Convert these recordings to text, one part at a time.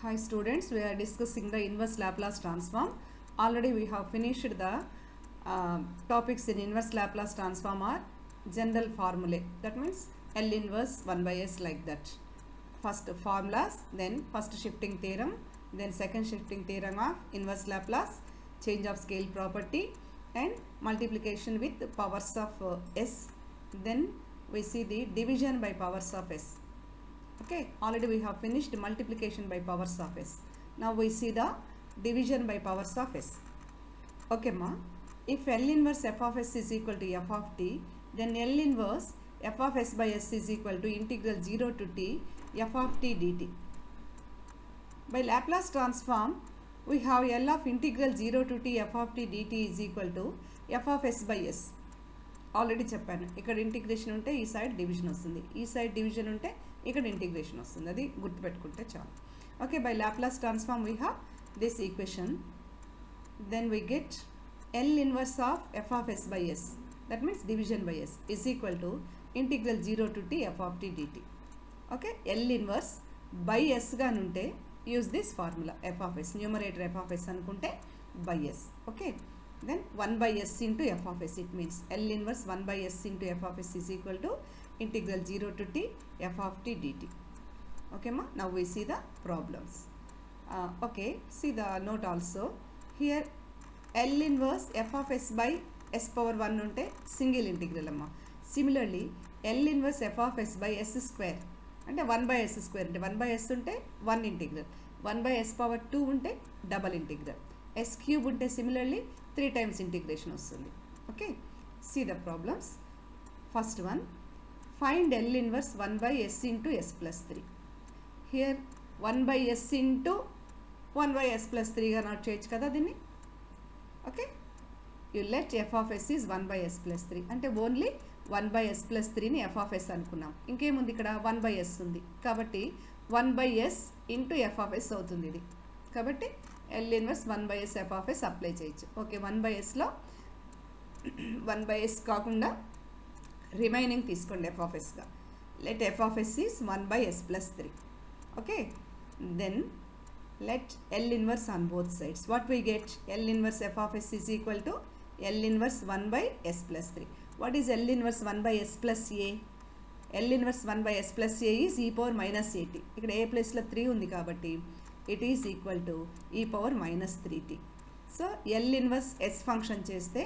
Hi students, we are discussing the inverse Laplace transform. Already we have finished the topics in inverse Laplace transform or general formulae. That means L inverse 1 by S like that. First formulas, then first shifting theorem, then second shifting theorem of inverse Laplace, change of scale property and multiplication with powers of S. Then we see the division by powers of S. Okay, already we have finished multiplication by powers of S. Now we see the division by powers of S. Okay ma, if L inverse f of S is equal to f of t, then L inverse f of S by S is equal to integral 0 to t f of t dt. By Laplace transform, we have L of integral 0 to t f of t dt is equal to f of S by S. Already చెప్పాను, ఇక్కడ integration ఉంటే ఈ side division వస్తుంది, ఈ side division ఉంటే ఇక్కడ integration వస్తుంది. అది గుర్తుపెట్టుకుంటే చాలు. Okay, by Laplace transform we have this equation. Then we get L inverse of F of S by S, that means division by S, is equal to integral 0 to T F of T dt. Okay, L inverse by S గానుంటే use this formula, F of S numerator F of S అనుకుంటే by S. Okay, then 1 by s into f of s, it means L inverse 1 by s into f of s is equal to integral 0 to t f of t dt. Okay ma, now we see the problems. Okay, see the note also. Here L inverse f of s by s power 1 unte single integral amma. Similarly L inverse f of s by s square అంటే 1 by s square అంటే 1 by s ఉంటే 1 integral, 1 by s power 2 ఉంటే double integral, s cube ఉంటే similarly 3 times integration వస్తుంది. Okay, see the problems. First one, find L inverse 1 by s into s plus 3. Here 1 by s into 1 by s plus 3గా note చేయొచ్చు కదా దీన్ని. Okay, you let f of s is 1 by s plus 3 అంటే only 1 by s plus 3ని f of s అనుకున్నాం. ఇంకేముంది ఇక్కడ 1 by s ఉంది కాబట్టి 1 by s into f of s అవుతుంది ఇది. కాబట్టి L inverse 1 by s f of s apply చేయొచ్చు. ఓకే, 1 by sలో 1 by s కాకుండా రిమైనింగ్ తీసుకోండి f of sగా. లెట్ f of s is 1 by s plus 3. Okay, then let L inverse on both sides. What we get? L inverse f of s is equal to L inverse 1 by s plus 3. What is L inverse 1 by s plus a? L inverse 1 by s plus a is e power minus at. ఇక్కడ a ప్లేస్లో 3 ఉంది కాబట్టి it is equal to e power minus 3t. So L inverse s function చేస్తే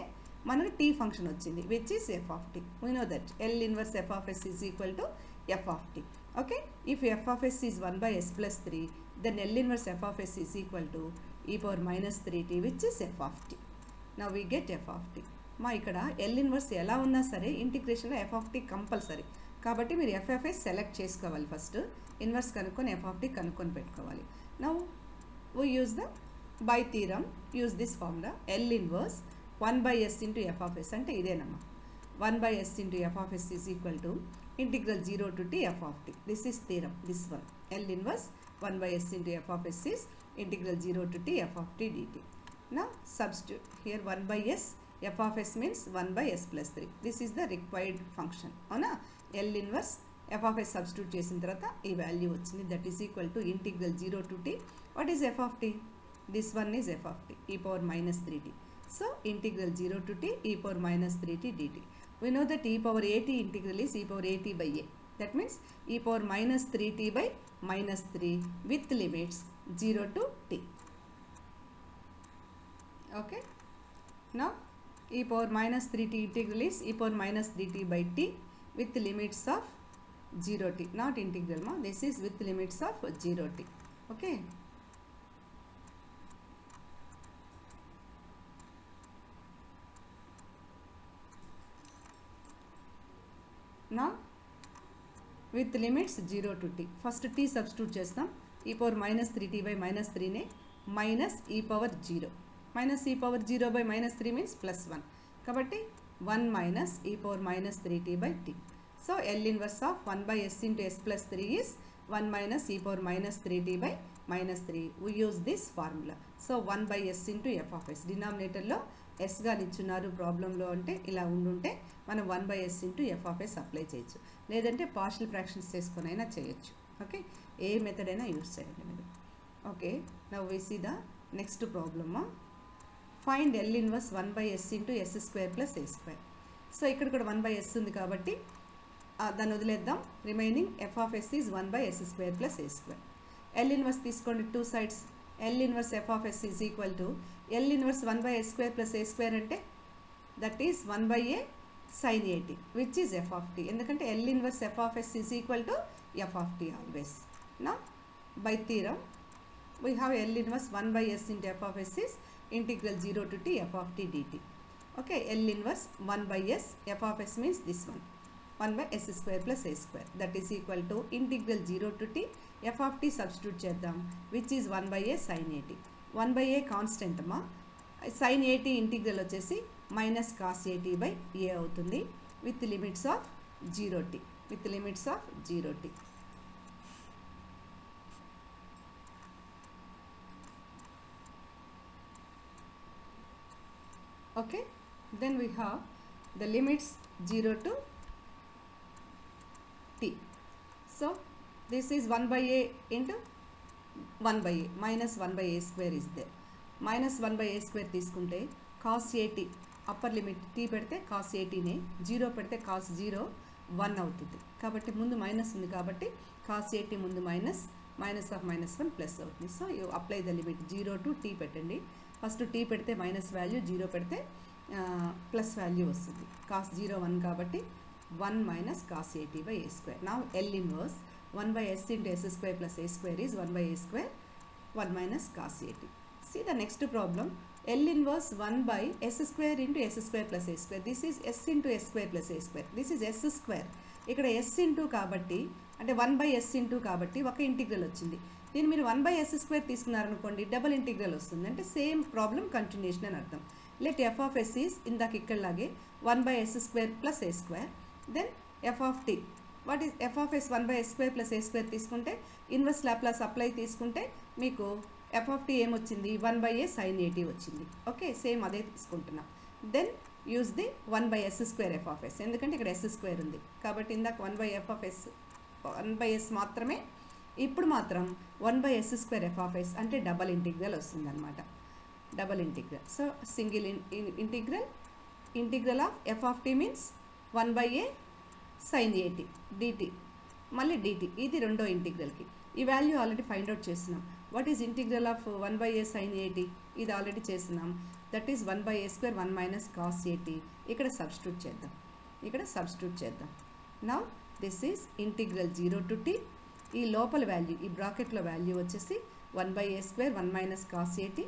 మనకు t function వచ్చింది which is f of t. We know that L inverse f of s is equal to f of t. Okay, if f of s is 1 by s plus 3, then L inverse f of s is equal to e power minus 3t which is f of t. Now we get f of t. మా ఇక్కడ L inverse ఎలా ఉన్నా సరే ఇంటిగ్రేషన్లో f of t compulsory కాబట్టి మీరు f of s select చేసుకోవాలి. First inverse కనుక్కొని f of t కనుక్కొని పెట్టుకోవాలి. Now we use the by theorem, use this formula L inverse 1 by s into f of s అంటే ఇదేనమ్మా. 1 by s into f of s is equal to integral 0 to t f of t. This is theorem, this one. L inverse 1 by s into f of s is integral 0 to t f of t dt. Now substitute here 1 by s, f of s means 1 by s plus 3. This is the required function. అవునా, L inverse f of s substitute చేసిన తర్వాత ఈ value వచ్చింది, that is equal to integral 0 to t. What is f of t? This one is f of t, e power minus 3t. So integral 0 to t e power minus 3t dt. We know that e power at integral is e power at by a. That means e power minus 3t by minus 3 with limits 0 to t. Okay, now e power minus 3t integral is e power minus 3t by t with limits of 0t, not integral ma, this is with limits of 0t. Okay, now with limits 0 to t, first t substitute చేస్తాం. e power minus 3t by minus 3 నే minus e power 0, minus e power 0 by minus 3 means plus 1 కాబట్టి 1 minus e power minus 3t by t. So L inverse of 1 by s into s plus 3 is 1 minus e power minus 3t by minus 3. We use this formula. So 1 by s into f of s. డినామినేటర్లో s గా ఇచ్చున్నారు ప్రాబ్లంలో అంటే ఇలా ఉండుంటే మనం 1 by s into f of s apply చేయొచ్చు, లేదంటే partial fractions చేసుకొని అయినా చేయొచ్చు. ఓకే, ఏ మెథడ్ అయినా యూస్ చేయండి మీరు. Okay, now we see the next problem. Find L inverse 1 by s into s square plus a square. So ఇక్కడ కూడా 1 by s ఉంది కాబట్టి దాన్ని వదిలేద్దాం. Remaining f of s is 1 by s square plus a square. L inverse తీసుకోండి two sides. L inverse f of s is equal to L inverse 1 by s square plus a square అంటే that is 1 by a sin at which is f of t. ఎందుకంటే L inverse f of s is equal to f of t always. Now by theorem we have L inverse 1 by s into f of s is integral 0 to t f of t dt. Okay, L inverse 1 by s f of s means this one 1 by s square plus a square that is equal to integral 0 to t f of t substitute చేద్దాం which is 1 by a sin at. 1 by a constant అమ్మా, sin at integral వచ్చేసి minus cos at by a అవుతుంది with limits of 0t with limits of 0t. Okay, then we have the limits 0 to t. So this is 1 by a into 1 by a minus 1 by a square is there. Minus 1 by a square తీసుకుంటే cos at upper limit t పెడితే cos at నే, 0 పెడితే cos 0 1 అవుతుంది. కాబట్టి ముందు minus ఉంది కాబట్టి cos at ముందు మైనస్ ఆఫ్ -1 ప్లస్ అవుతుంది. So you apply the limit 0 to t పెట్టండి. ఫస్ట్ t పెడితే మైనస్ వాల్యూ, 0 పెడితే ప్లస్ వాల్యూ వస్తుంది. cos 0 1 కాబట్టి 1 minus cos at by a square. Now L inverse 1 by s into s square plus a square is 1 by a square 1 minus cos at. See the next problem. L inverse 1 by s square into s square plus a square. This is s into s square plus a square. This is s square. ఇక్కడ s into కాబట్టి అంటే 1 by s into కాబట్టి ఒక integral వచ్చింది. దీన్ని మీరు 1 by s square తీసుకున్నారనుకోండి double integral వస్తుంది. అంటే సేమ్ ప్రాబ్లం కంటిన్యూషన్ అని అర్థం. లెట్ f of s is ఇందాక ఇక్కడలాగే 1 by s square plus a square. Then f of t. What is f of s 1 by s square plus a square తీసుకుంటే inverse Laplace apply తీసుకుంటే మీకు f of t ఏమొచ్చింది 1 by a sin at వచ్చింది. Okay, same అదే తీసుకుంటున్నాం. Then use the 1 by s square f of s ఎందుకంటే ఇక్కడ s square ఉంది కాబట్టి ఇందాక 1 by f of s 1 by s మాత్రమే, ఇప్పుడు మాత్రం 1 by s square f of s అంటే డబల్ ఇంటిగ్రల్ వస్తుంది అనమాట. Double integral. So single integral of f of t means 1 by a sin at dt మళ్ళీ dt, ఇది రెండో ఇంటిగ్రల్కి. ఈ వాల్యూ ఆల్రెడీ ఫైండ్ అవుట్ చేస్తున్నాం. What is integral of 1 by a sin at? ఇది already చేస్తున్నాం. That is 1 by a square 1 minus cos at. ఇక్కడ substitute చేద్దాం. Now this is integral 0 to t. ఈ లోపల వాల్యూ, ఈ బ్రాకెట్లో వాల్యూ వచ్చేసి 1 by a square 1 minus cos at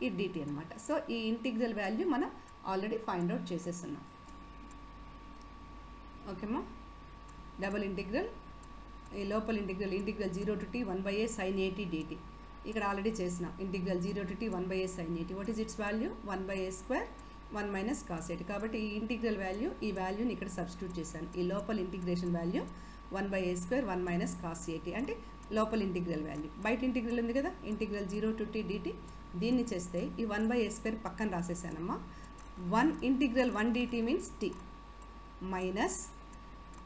ఈ dt అనమాట. సో ఈ ఇంటిగ్రల్ వాల్యూ మనం ఆల్రెడీ ఫైండ్ అవుట్ చేసేస్తున్నాం. ఓకేమ్మా, డబల్ ఇంటిగ్రల్, ఈ లోపల integral 0 to t 1 by a sin at dt ఇక్కడ ఆల్రెడీ చేసినాం. Integral 0 to t 1 by a sin at. What is it's value 1 by a square 1 minus cos at. కాబట్టి ఈ integral value, ఈ వాల్యూని ఇక్కడ సబ్స్టిట్యూట్ చేశాను. ఈ లోపల integration value 1 by a square 1 minus cos at అంటే లోపల ఇంటిగ్రల్ వాల్యూ. బయట ఇంటిగ్రల్ ఉంది కదా, ఇంటిగ్రల్ 0 to t dt. దీన్ని చేస్తే ఈ 1 by a square పక్కన రాసేసానమ్మా. 1 integral 1 dt means t minus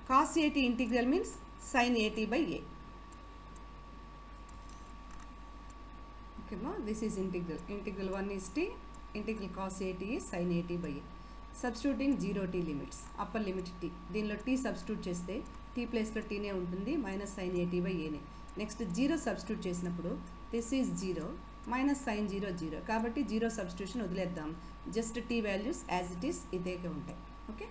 cos at integral means sin at by a. Okay ma, this is integral 1 is t, integral cos at is sin at by a. Substituting 0 t limits, upper limit t, దీనిలో t substitute చేస్తే t ప్లేస్లో tనే ఉంటుంది, minus sin at by a నే. Next 0 substitute చేసినప్పుడు this is 0 minus sin 0 0 కాబట్టి 0 substitution వదిలేద్దాం. Just t values as it is ఇదేగా ఉంటాయి. ఓకే.